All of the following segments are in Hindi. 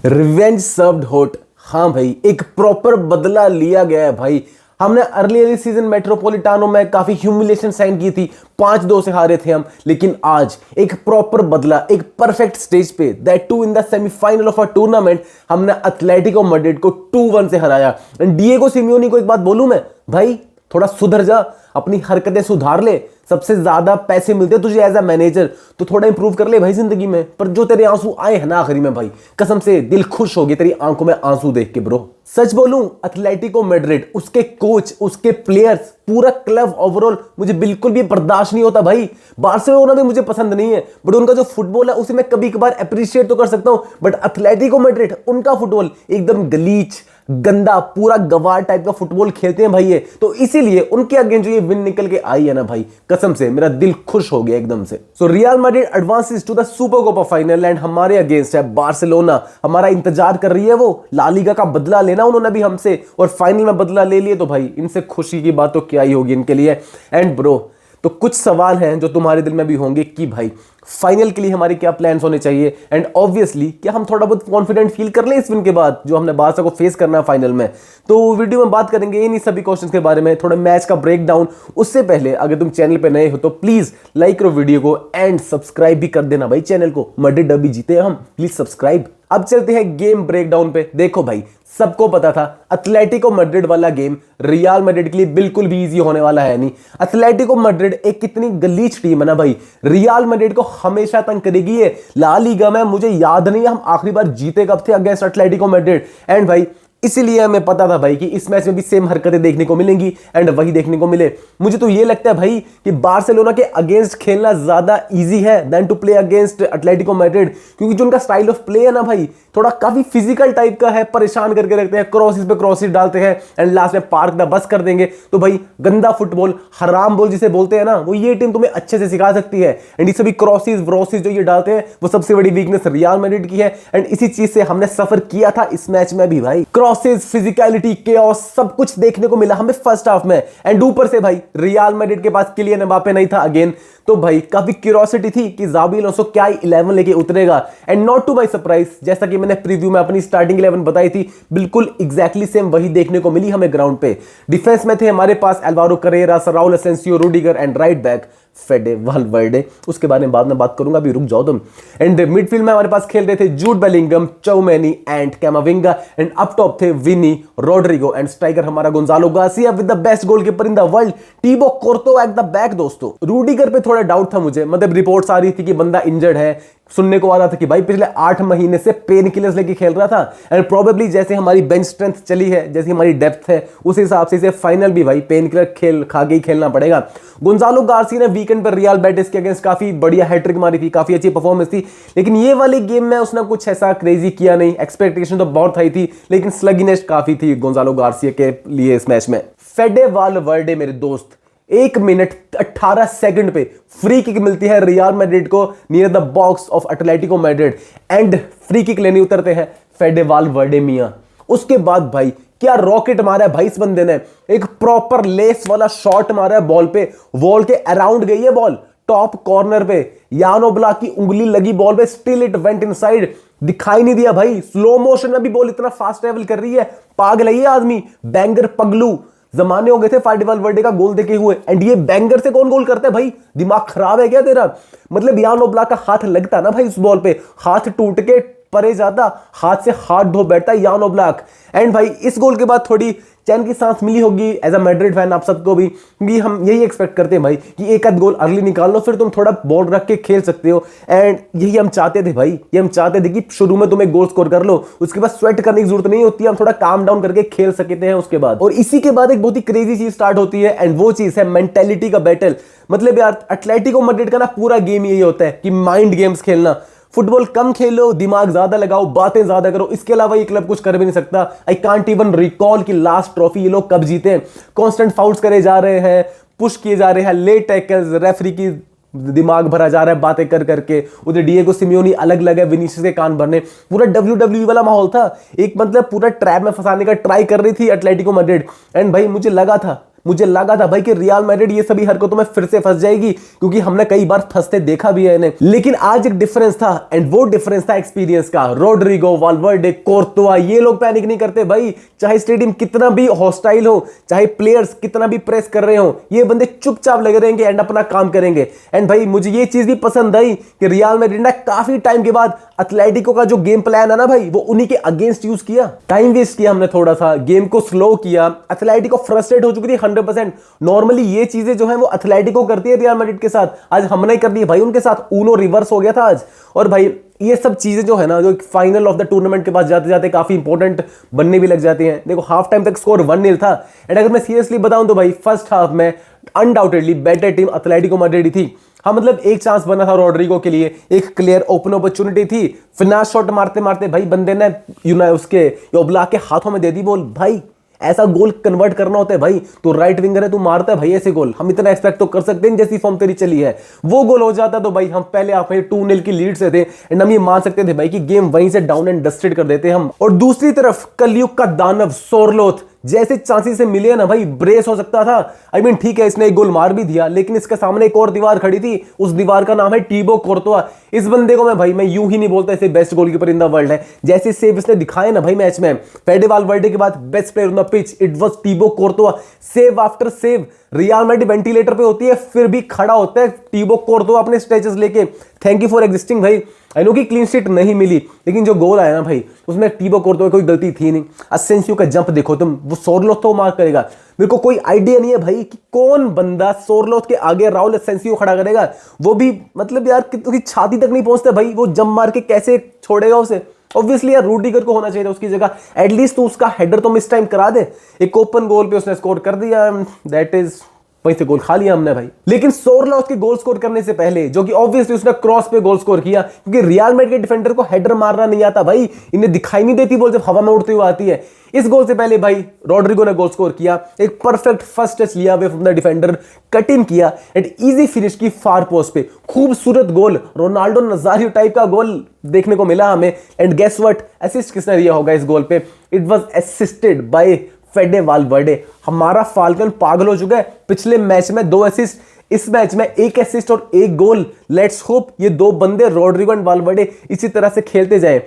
Revenge served hot. हाँ भाई, एक प्रॉपर बदला लिया गया है भाई। हमने अर्ली सीजन मेट्रोपोलिटानो में काफी ह्यूमिलेशन साइन की थी, 5-2 से हारे थे हम, लेकिन आज एक प्रॉपर बदला, एक परफेक्ट स्टेज पे, that too in the semifinal of a tournament, हमने एथलेटिको मैड्रिड को 2-1 से हराया। डिएगो सिमियोनी को एक बात बोलूं मैं, भाई थोड़ा सुधर जा, अपनी हरकतें सुधार ले। सबसे ज्यादा पैसे मिलते हैं तुझे एज अ मैनेजर, तो थोड़ा इंप्रूव कर ले भाई जिंदगी में। पर जो तेरे आंसू आए हैं ना आखिरी में भाई, कसम से दिल खुश हो गया तेरी आंखों में आंसू देख के ब्रो। सच बोलूं, एथलेटिको मैड्रिड, उसके कोच, उसके प्लेयर्स, पूरा क्लब ओवरऑल मुझे बिल्कुल भी बर्दाश्त नहीं होता भाई। बार्सिलोना भी मुझे पसंद नहीं है, बट उनका जो फुटबॉल है उसे मैं कभी कभार अप्रिशिएट तो कर सकता हूं, बट एथलेटिको मैड्रिड, उनका फुटबॉल एकदम गलीच, गंदा, पूरा गवार टाइप का फुटबॉल खेलते हैं भाई ये। तो इसीलिए उनके अगेंस्ट जो ये विन निकल के आई है ना भाई, कसम से मेरा दिल खुश हो गया एकदम से। So Real Madrid advances to the Super Copa final and हमारे अगेंस्ट है बार्सिलोना। हमारा इंतजार कर रही है वो, ला लीगा का बदला लेना उन्होंने भी हमसे, और फाइनल में बदला ले लिए, तो भाई इनसे खुशी की बात तो क्या ही होगी इनके लिए। एंड ब्रो, तो कुछ सवाल हैं जो तुम्हारे दिल में भी होंगे कि भाई फाइनल के लिए हमारे क्या प्लान्स होने चाहिए, एंड ऑब्वियसली क्या हम थोड़ा बहुत कॉन्फिडेंट फील कर लें इस विन के बाद जो हमने बारसा को फेस करना है फाइनल में। तो वीडियो में बात करेंगे इन्हीं सभी क्वेश्चंस के बारे में, थोड़ा मैच का ब्रेक डाउन। उससे पहले अगर तुम चैनल पे नए हो तो प्लीज लाइक करो वीडियो को एंड सब्सक्राइब भी कर देना भाई चैनल को। मैड्रिड अभी जीते हैं हम, प्लीज सब्सक्राइब। अब चलते हैं गेम ब्रेकडाउन पे। देखो भाई, सबको पता था एथलेटिको मैड्रिड वाला गेम रियल मैड्रिड के लिए बिल्कुल भी इजी होने वाला है नहीं। एथलेटिको मैड्रिड एक कितनी गलीच टीम है ना भाई, रियल मैड्रिड को हमेशा तंग करेगी ये। ला लीगा में मुझे याद नहीं है हम आखिरी बार जीते कब थे अगेंस्ट एथलेटिको मैड्रिड। एंड भाई इसीलिए हमें पता था भाई कि इस मैच में भी सेम हरकतें देखने को मिलेंगी एंड वही देखने को मिले। मुझे तो ये लगता है भाई कि बार्सिलोना के अगेंस्ट खेलना ज्यादा इजी है than to play against Atletico Madrid, क्योंकि जो उनका स्टाइल ऑफ प्ले है ना भाई, थोड़ा काफी फिजिकल टाइप का है, परेशान करके रखते हैं, क्रॉसेस पे क्रॉसेस डालते हैं एंड लास्ट में पार्क द बस कर देंगे। तो भाई गंदा फुटबॉल, हराम बॉल जिसे बोलते हैं ना, वो ये टीम तुम्हें अच्छे से सिखा सकती है। एंड ये सभी क्रॉसेस व्रॉसेस जो ये डालते हैं, वो सबसे बड़ी वीकनेस रियल मैड्रिड की है, एंड इसी चीज से हमने सफर किया था इस मैच में भी भाई। क्रॉसेस, फिजिकलिटी, केओस, सब कुछ देखने को मिला हमें फर्स्ट हाफ में। एंड ऊपर से भाई रियल मैड्रिड के पास किलियन एम्बापे नहीं था अगेन, तो भाई काफी क्यूरियोसिटी थी कि जावी अलोंसो क्या 11 लेके उतरेगा। And not to my surprise, जैसा कि मैंने प्रीव्यू में अपनी स्टार्टिंग 11 बताई थी, बिल्कुल एग्जैक्टली सेम वही देखने को मिली हमें ग्राउंड पे। डिफेंस में थे हमारे पास Alvaro Carrera, Raul Asencio, Rudiger and right back Fede Valverde, उसके बारे में बाद में बात करूंगा, अभी रुक जाओ तुम। एंड मिडफील्ड में हमारे पास खेल रहे थे Jude Bellingham, Tchouameni and Camavinga, and up top थे विनी, रोड्रिगो, एंड स्ट्राइकर हमारा Gonzalo Garcia with the best goalkeeper in the world, Thibaut Courtois at the back. दोस्तों रूडिगर पे थोड़ा डाउट था मुझे, मतलब रिपोर्ट्स आ रही थी कि बंदा इंजर्ड है, सुनने को आ रहा था कि भाई पिछले 8 महीने से पेन किलर्स लेके खेल रहा था, एंड प्रोबेबली जैसे हमारी बेंच स्ट्रेंथ चली है, जैसी हमारी डेप्थ है, उस हिसाब से इसे फाइनल भी भाई पेन किलर खेल खा के ही खेलना पड़ेगा। गोंजालो गार्सिया ने वीकेंड पर रियल बेटिस के अगेंस्ट काफी बढ़िया हैट्रिक मारी थी, काफी अच्छी परफॉर्मेंस थी, लेकिन ये वाले गेम में उसने कुछ ऐसा क्रेजी किया नहीं। एक्सपेक्टेशन तो बहुत हाई थी, लेकिन स्लगिनेस काफी थी गोंजालो गार्सिया के लिए इस मैच में। फेडे वाल्वर्डे मेरे दोस्त, 1 मिनट 18 सेकंड पे फ्री किक मिलती है रियल मैड्रिड को near the box of Atletico Madrid, and free kick लेने उतरते हैं फेडे वाल्वर्डे मियां। उसके बाद भाई क्या रॉकेट मारा है भाई इस बंदे ने, एक प्रॉपर लेस वाला शॉट मारा है बॉल पे, वॉल के अराउंड गई है बॉल, टॉप कॉर्नर पे, यान ओब्लाक की उंगली लगी बॉल पे, स्टिल इट वेंट इनसाइड, दिखाई नहीं दिया भाई। स्लो मोशन में भी बॉल इतना फास्ट ट्रेवल कर रही है, पागल है ये आदमी, बैंगर पगलू। जमाने हो गए थे फेडे वाल्वर्डे का गोल देखे हुए, एंड ये बैंगर से कौन गोल करता है भाई, दिमाग खराब है क्या तेरा? मतलब यान ओब्लाक का हाथ लगता ना भाई उस बॉल पे, हाथ टूट के परे जाता, हाथ से हाथ धो बैठता यान ओब्लाक। एंड भाई इस गोल के बाद थोड़ी चैन की सांस मिली होगी एज अ मैड्रिड फैन आप सबको भी, क्योंकि हम यही एक्सपेक्ट करते हैं भाई कि एक आध गोल अर्ली निकाल लो, फिर तुम थोड़ा बॉल रख के खेल सकते हो। एंड यही हम चाहते थे भाई, ये हम चाहते थे कि शुरू में तुम एक गोल स्कोर कर लो, उसके बाद स्वेट करने की जरूरत नहीं होती, हम थोड़ा काम डाउन करके खेल सकते हैं उसके बाद। और इसी के बाद एक बहुत ही क्रेजी चीज स्टार्ट होती है, एंड वो चीज है मेंटेलिटी का बैटल। मतलब यार एथलेटिको मैड्रिड का ना पूरा गेम यही होता है कि माइंड गेम्स खेलना, फुटबॉल कम खेलो, दिमाग ज्यादा लगाओ, बातें ज्यादा करो, इसके अलावा ये क्लब कुछ कर भी नहीं सकता। आई कांट इवन रिकॉल कि लास्ट ट्रॉफी ये लोग कब जीते। कांस्टेंट फाउल्स करे जा रहे हैं, पुश किए जा रहे हैं, लेट टैकल्स, रेफरी की दिमाग भरा जा रहा है बातें कर करके। उधर डिएगो सिमियोनी अलग लगे विनीसियस के कान भरने, पूरा WWE वाला माहौल था। एक मतलब पूरा ट्रैप में फंसाने का ट्राई कर रही थी एथलेटिको मैड्रिड, एंड भाई मुझे लगा था मुझे लगा था भाई कि रियल मैड्रिड ये सभी हरकतों में फिर से फंस जाएगी, क्योंकि हमने कई बार फंसते देखा भी है इन्हें। लेकिन आज एक डिफरेंस था, एंड वो डिफरेंस था एक्सपीरियंस का। रोड्रिगो, वाल्वर्डे, कोर्तुआ, ये लोग पैनिक नहीं करते भाई, चाहे स्टेडियम कितना भी हॉस्टाइल हो, चाहे प्लेयर्स कितना भी प्रेस कर रहे हो, ये बंदे चुपचाप लगे रहेंगे एंड अपना काम करेंगे। एंड भाई मुझे ये चीज भी पसंद आई कि रियल मैड्रिड ने काफी टाइम के बाद एथलेटिको का जो गेम प्लान है ना भाई, वो उन्हीं के अगेंस्ट यूज किया। टाइम वेस्ट किया हमने थोड़ा सा, गेम को स्लो किया। एथलेटिको फ्रस्ट्रेट हो चुकी थी 100%। नॉर्मली ये चीजें जो है वो एथलेटिको करती है रियल मैड्रिड के साथ, आज हमने कर दी भाई उनके साथ। ऊनो रिवर्स हो गया था आज। और भाई ये सब चीजें जो है ना, जो फाइनल ऑफ द टूर्नामेंट के पास जाते जाते काफी इंपॉर्टेंट बनने भी लग जाती हैं। देखो हाफ टाइम तक स्कोर 1-0 था, एंड अगर मैं सीरियसली बताऊं तो भाई फर्स्ट हाफ में undoubtedly better team Atletico Madrid ही थी। हाँ मतलब एक चांस बना था रोड्रिगो के लिए, एक क्लियर ओपन अपॉर्चुनिटी थी, फिनिश शॉट मारते मारते भाई बंदे ने उसके ओब्लाक के हाथों में दे दी बॉल। भाई ऐसा गोल कन्वर्ट करना होता है भाई, तो राइट विंगर है, तू मारता है भाई ऐसे गोल, हम इतना एक्सपेक्ट तो कर सकते हैं जैसी फॉर्म तेरी चली है। वो गोल हो जाता तो भाई हम पहले आप 2-0 की लीड से थे, एंड हम ये मान सकते थे भाई कि गेम वहीं से डाउन एंड डस्टेड कर देते हम। और दूसरी तरफ कलयुग का दानव सोरलोथ, जैसे चांसी से मिले ना भाई, ब्रेस हो सकता था। आई मीन ठीक है इसने एक गोल मार भी दिया, लेकिन इसके सामने एक और दीवार खड़ी थी, उस दीवार का नाम है टीबो कोर्तुआ। इस बंदे को मैं यूं ही नहीं बोलता इसे best goalkeeper in the world है। जैसे सेव इसने दिखाए ना भाई मैच में, फेडे वाल्वर्डे के बाद best player on the pitch it was टीबो Courtois. Save after save, real Madrid ventilator पे होती है फिर भी खड़ा होता है टीबो कोर्तुआ अपने स्ट्रेचेस लेके। थैंक यू फॉर एग्जिस्टिंग भाई। आई नो कि क्लीन शीट नहीं मिली, लेकिन जो गोल आया ना भाई उसमें टीबो कोर्तुआ कोई गलती थी नहीं। असेंसियो का जंप देखो तुम, वो सोरलोथ तो मार्क करेगा। मेरे को कोई आइडिया नहीं है भाई कि कौन बंदा सोरलोथ के आगे राउल असेंसियो खड़ा करेगा, वो भी मतलब यार कि छाती तक नहीं पहुंचता भाई, वो जंप मार के कैसे छोड़ेगा उसे। ऑब्वियसली यार रूडिगर को होना चाहिए था उसकी जगह, एटलीस्ट तो उसका हेडर तो मिस टाइम करा दे। एक ओपन गोल पे उसने स्कोर कर दिया, दैट इज वहीं से गोल खा लिया हमने भाई। लेकिन सोरलोथ के गोल स्कोर करने से पहले, जो कि ऑब्वियसली उसने क्रॉस पे गोल स्कोर किया, क्योंकि रियल मैड्रिड के डिफेंडर को हेडर मारना नहीं आता भाई, इन्हें दिखाई नहीं देती बॉल जब हवा में उड़ती हुई आती है। इस गोल से पहले भाई रोड्रिगो ने गोल स्कोर किया, एक परफेक्ट फर्स्ट टच लिया away from the defender, cut in किया एंड इजी फिनिश की फार पोस्ट पे, खूबसूरत गोल, रोनाल्डो नजारियो टाइप का गोल देखने को मिला हमें। एंड गेस व्हाट, असिस्ट किसने दिया होगा इस गोल पे? It was assisted by फेडे Valverde. हमारा फाल्कन पागल हो चुका है, पिछले मैच में 2 असिस्ट, इस मैच में 1 असिस्ट और 1 गोल। लेट्स होप ये 2 बंदे रोड्रिगो एंड वाल्वर्डे इसी तरह से खेलते जाए।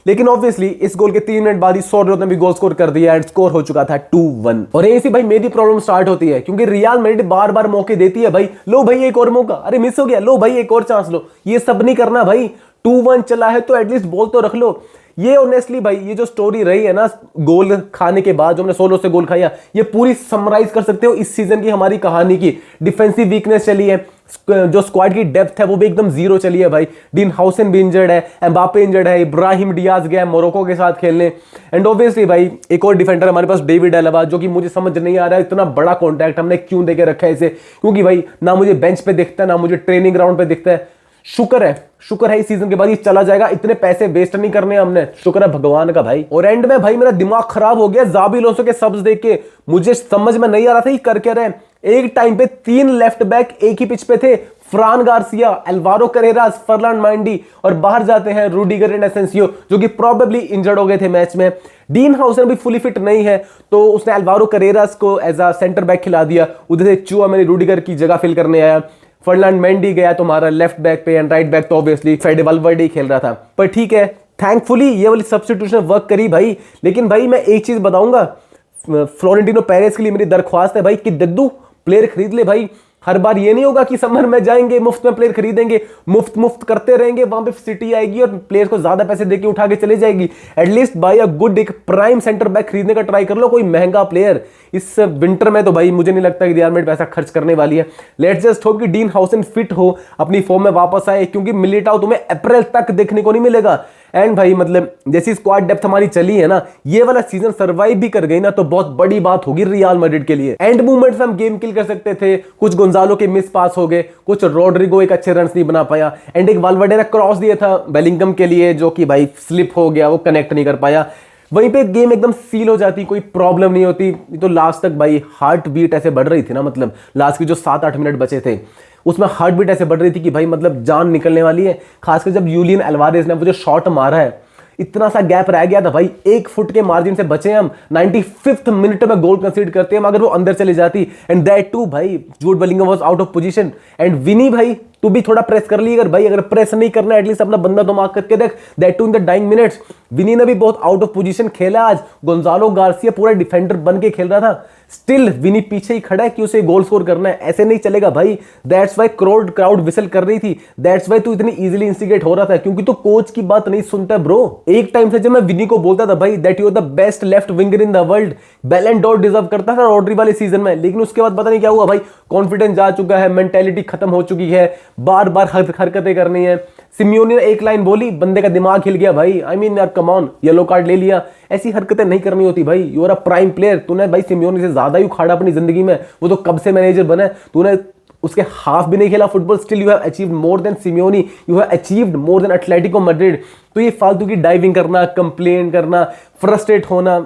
लेकिन ऑब्वियसली इस गोल के 3 मिनट बाद ही सोरलोथ ने भी गोल स्कोर कर दिया एंड स्कोर हो चुका था 2-1। और यहीं से भाई मेरी प्रॉब्लम स्टार्ट होती है, क्योंकि रियल मैड्रिड बार बार मौके देती है भाई, लो भाई एक और मौका, अरे मिस हो गया, लो भाई एक और चांस लो। ये सब नहीं करना भाई, 2-1 चला है तो एटलीस्ट बॉल तो रख लो। ये ऑनेस्टली भाई ये जो स्टोरी रही है ना गोल खाने के बाद, जो हमने सोलो से गोल खाया, ये पूरी समराइज कर सकते हो इस सीजन की हमारी कहानी की। डिफेंसिव वीकनेस चली है, जो स्क्वाड की डेप्थ है वो भी एकदम जीरो चली है भाई। डीन हाउसन भी इंजर्ड है, एम्बापे इंजर्ड है, इब्राहिम डियाज गया है मोरक्को के साथ खेलने, एंड ऑब्वियसली भाई एक और डिफेंडर हमारे पास डेविड एलबा, जो कि मुझे समझ नहीं आ रहा है इतना बड़ा कॉन्ट्रैक्ट हमने क्यों देके रखा है इसे, क्योंकि भाई ना मुझे बेंच पे दिखता है ना मुझे ट्रेनिंग ग्राउंड पे दिखता है। शुक्र है इस सीजन के बाद ये चला जाएगा, इतने पैसे वेस्ट नहीं करने हमने, शुक्र है भगवान का भाई। और एंड में भाई मेरा दिमाग खराब हो गया जाबी अलोंसो के सब्स देख के, मुझे समझ में नहीं आ रहा था ये कर क्या रहे। एक टाइम पे 3 लेफ्ट बैक एक ही पिच पे थे, फ्रान गार्सिया, एल्वारो करेरास, फर्लान माइंडी, और बाहर जाते हैं रूडिगर एंड एसेंसियो, जो कि प्रोबेबली इंजर्ड हो गए थे मैच में। डीन हाउसन भी फुली फिट नहीं है, तो उसने एल्वारो करेरास को एज अ सेंटर बैक खिला दिया, उधर से चुआमेनी रूडिगर की जगह फिल करने आया। फर्लान मेंडी गया तुम्हारा लेफ्ट बैक पे, एंड राइट बैक तो ऑब्वियसली फेडे वाल्वर्डे ही खेल रहा था। पर ठीक है, थैंकफुली ये वाली सब्स्टिट्यूशन वर्क करी भाई। लेकिन भाई मैं एक चीज बताऊंगा, फ्लोरेंटिनो पेरेस के लिए मेरी दरख्वास्त है भाई कि दद्दू प्लेयर खरीद ले भाई। हर बार ये नहीं होगा कि समर में जाएंगे मुफ्त में प्लेयर खरीदेंगे, मुफ्त करते रहेंगे, वहां पे सिटी आएगी और प्लेयर को ज्यादा पैसे देके उठा के चले जाएगी। एटलीस्ट बाय अ गुड एक प्राइम सेंटर बैक खरीदने का ट्राई कर लो, कोई महंगा प्लेयर। इस विंटर में तो भाई मुझे नहीं लगता कि रियल मैड्रिड पैसा खर्च करने वाली है। लेट्स जस्ट होप कि डीन हाउसन फिट हो, अपनी फॉर्म में वापस आए, क्योंकि मिलिटाओ तुम्हें अप्रैल तक देखने को नहीं मिलेगा। एंड भाई मतलब जैसी स्क्वाड डेप्थ हमारी चली है ना, ये वाला सीजन सर्वाइव भी कर गई ना, तो बहुत बड़ी बात होगी रियल मैड्रिड के लिए। एंड मूवमेंट्स हम गेम किल कर सकते थे, कुछ गोंजालो के मिस पास हो गए, कुछ रोड्रिगो एक अच्छे रन्स नहीं बना पाया, एंड एक वाल्वर्डे ने क्रॉस दिया था बेलिंगम के लिए, जो कि भाई स्लिप हो गया, वो कनेक्ट नहीं कर पाया। वहीं पे गेम एकदम सील हो जाती, कोई प्रॉब्लम नहीं होती। तो लास्ट तक भाई हार्ट बीट ऐसे बढ़ रही थी ना, मतलब लास्ट के जो 7-8 मिनट बचे थे उसमें हार्ट बीट ऐसे बढ़ रही थी कि भाई मतलब जान निकलने वाली है। खासकर जब यूलियन एल्वारेज ने वो जो शॉट मारा है, इतना सा गैप रह गया था भाई, 1 फुट के मार्जिन से बचे हम। 95th मिनट में गोल कंसीड करते हैं, अगर वो अंदर चले जाती, एंड दैट टू भाई Jude Bellingham was out of position. And Vini भाई तू भी थोड़ा प्रेस कर ली, अगर भाई अगर प्रेस नहीं करना एटलीस्ट अपना बंदा तो मार्क करके देख। That too in the dying minutes. Vini ने भी बहुत आउट ऑफ पोजीशन खेला आज। गोंजालो गार्सिया पूरा डिफेंडर बन के खेल रहा था, स्टिल विनी पीछे ही खड़ा है कि उसे गोल स्कोर करना है। ऐसे नहीं चलेगा भाई। दैट्स वाई क्राउड विसल कर रही थी, दैट्स वाई तू इतनी इजीली इंस्टिगेट हो रहा था, क्योंकि तू कोच की बात नहीं सुनता ब्रो। एक टाइम से जब मैं विनी को बोलता था भाई that you are the best left winger in the world, Ballon d'Or deserve करता था रॉड्री वाले सीजन में, लेकिन उसके बाद पता नहीं क्या हुआ भाई, कॉन्फिडेंस जा चुका है, मेंटेलिटी खत्म हो चुकी है, बार बार हरकतें करनी है। सिमियोनी ने एक लाइन बोली, बंदे का दिमाग हिल गया भाई। आई मीन यार कम ऑन, येलो कार्ड ले लिया, ऐसी हरकतें नहीं करनी होती भाई। You are a prime player, तूने भाई सिमियोनी से ज्यादा ही उखाड़ा अपनी जिंदगी में, वो तो कब से मैनेजर बना है, तूने उसके हाफ भी नहीं खेला football, still you have achieved more than Simeone, you have achieved more than Atletico Madrid. तो ये फालतू की डाइविंग करना, कंप्लेन करना, फ्रस्ट्रेट होना,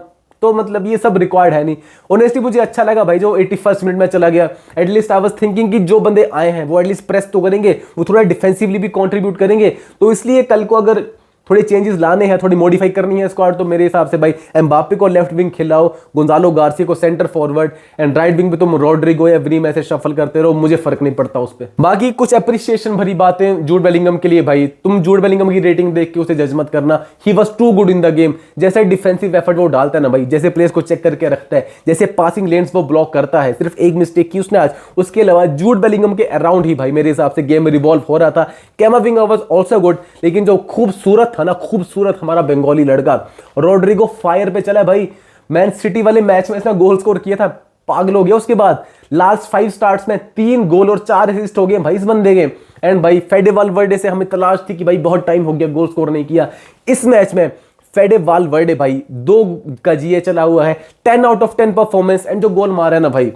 तो मतलब ये सब रिक्वायर्ड है नहीं। ऑनेस्टली मुझे अच्छा लगा भाई जो 81st मिनट में चला गया। एटलीस्ट आई वाज थिंकिंग कि जो बंदे आए हैं वो एटलीस्ट प्रेस तो करेंगे, वो थोड़ा डिफेंसिवली भी कंट्रीब्यूट करेंगे। तो इसलिए कल को अगर थोड़े चेंजेस लाने हैं, थोड़ी मॉडिफाई करनी है स्क्वाड, तो मेरे हिसाब से भाई एम्बापे को लेफ्ट विंग खिलाओ, गोंजालो गार्सिया को centre forward, and right wing पे तुम रॉड्रिगो या विनी में से शफल करते रहो, मुझे फर्क नहीं पड़ता उस पे। बाकी कुछ एप्रिसिएशन भरी बातें जूड बेलिंगम के लिए भाई, तुम जूड बेलिंगम की रेटिंग देख के उसे जज मत करना। He was too good in the game. जैसे डिफेंसिव एफर्ट वो डालता है ना भाई, जैसे प्लेयर्स को चेक करके रखता है, जैसे पासिंग लेन्स वो ब्लॉक करता है, सिर्फ एक मिस्टेक की उसने आज, उसके अलावा जूड बेलिंगम के अराउंड ही भाई मेरे हिसाब से गेम रिवॉल्व हो रहा था। कैमाविंगा वाज आल्सो गुड, लेकिन जो खूबसूरत था ना, खूबसूरत हमारा बंगाली लड़का रॉड्रिगो फायर पे चला भाई। मैन सिटी वाले मैच में इसने गोल स्कोर किया था, पागल हो गया। उसके बाद लास्ट 5 स्टार्ट्स में 3 गोल और 4 असिस्ट हो गए भाई इस बंदे के। एंड भाई फेडे वालवर्डे से हमें तलाश थी कि भाई बहुत टाइम हो गया गोल स्कोर नहीं किया। इस मैच में फेडे वालवर्डे भाई 2 का जीए चला हुआ है, 10 आउट ऑफ 10 परफॉर्मेंस, एंड जो गोल मारा है ना भाई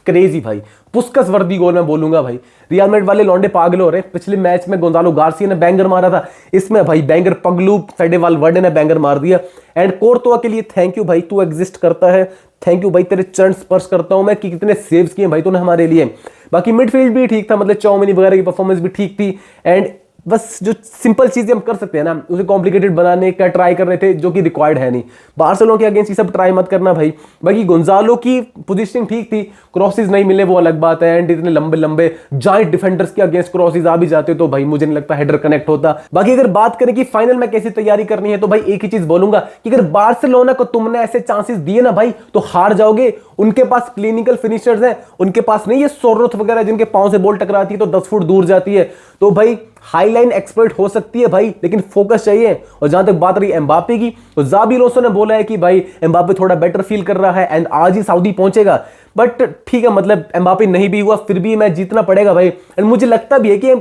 क्रेजी भाई, पुस्कस वर्दी गोल मैं बोलूंगा भाई। रियल मैड्रिड वाले लौंडे पागल हो रहे हैं। पिछले मैच में गोंजालो गार्सिया ने बैंगर मारा था, इसमें भाई बैंगर पगलू फेडे वालवर्डे ने बैंगर मार दिया। एंड कोर्तोआ के लिए थैंक यू भाई, तू एग्जिस्ट करता है, थैंक यू भाई, तेरे चरण स्पर्श करता हूं मैं कि कितने सेव्स किए भाई तूने हमारे लिए। बाकी मिडफील्ड भी ठीक था, मतलब चौमिनी वगैरह की परफॉर्मेंस भी ठीक थी। एंड बस जो सिंपल चीजें हम कर सकते हैं ना, उसे कॉम्प्लिकेटेड बनाने का ट्राई कर रहे थे, जो कि रिक्वायर्ड है नहीं। बार्सिलोना के अगेंस्ट ये सब ट्राई मत करना भाई। बाकी गोंजालो की पोजीशनिंग ठीक थी, क्रॉसेस नहीं मिले वो अलग बात है। एंड इतने लंबे लंबे जायंट डिफेंडर्स के अगेंस्ट क्रॉसेस आ भी जाते तो भाई मुझे नहीं लगता हेडर कनेक्ट होता। बाकी अगर बात करें कि फाइनल में कैसी तैयारी करनी है, तो भाई एक ही चीज बोलूंगा कि अगर बार्सिलोना को तुमने ऐसे चांसेस दिए ना भाई, तो हार जाओगे। उनके पास क्लिनिकल फिनिशर्स हैं, उनके पास नहीं ये सोरोथ वगैरह जिनके पांव से बॉल टकराती है तो 10 फुट दूर जाती है। तो भाई हाई लाइन एक्सपर्ट हो सकती है भाई, लेकिन फोकस चाहिए। और जहां तक बात रही एम्बापे की, तो जाबी अलोंसो ने बोला है कि भाई एम्बापे थोड़ा बेटर फील कर रहा है एंड आज ही सऊदी पहुंचेगा। बट ठीक है, मतलब एम्बापे नहीं भी हुआ फिर भी मैच जीतना पड़ेगा भाई। एंड मुझे लगता भी है कि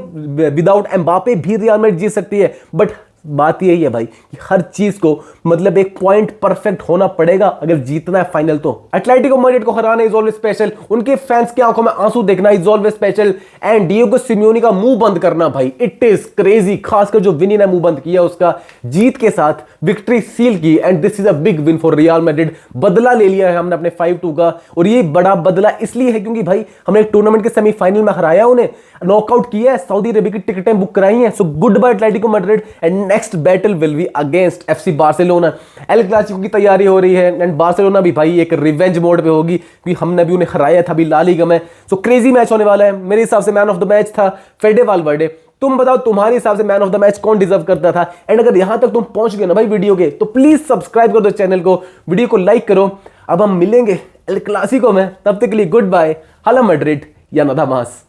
विदाउट एम्बापे भी रियल मैड्रिड जीत सकती है। बट बात यही है भाई कि हर चीज को मतलब एक पॉइंट परफेक्ट होना पड़ेगा अगर जीतना है फाइनल। तो एटलेटिको मैड्रिड को हराना इज ऑलवेज स्पेशल, उनके फैंस की आंखों में आंसू देखना is always special, and Diego Simeone का मुंह बंद करना भाई इट इज क्रेजी। खासकर जो विनी ने मुंह बंद किया, उसका जीत के साथ विक्ट्री सील की। And this is a big win for real Madrid. बदला ले लिया है हमने अपने 5-2 का, और ये बड़ा बदला इसलिए है क्योंकि भाई हमने टूर्नामेंट के सेमीफाइनल में हराया, उन्हें नॉकआउट किया है, सऊदी अरेबिया की टिकटें बुक कराई हैं। So good bye Atletico Madrid, and next battle will be against FC Barcelona. El Clasico की तैयारी हो रही है, एंड बार्सिलोना भी भाई एक रिवेंज मोड पे होगी क्योंकि हमने भी उन्हें हराया था अभी ला लीगा में। सो क्रेजी मैच होने वाला है। मेरे हिसाब से मैन ऑफ द मैच था फेडे वालवर्डे। तुम बताओ तुम्हारे हिसाब से मैन ऑफ द मैच कौन डिजर्व करता था। एंड अगर यहां तक तुम पहुंच गए ना भाई वीडियो के, तो प्लीज सब्सक्राइब कर दो चैनल को, वीडियो को लाइक करो। अब हम मिलेंगे एल क्लासिको में, तब तक के लिए गुड बाय, हाला मैड्रिड या नदा मास।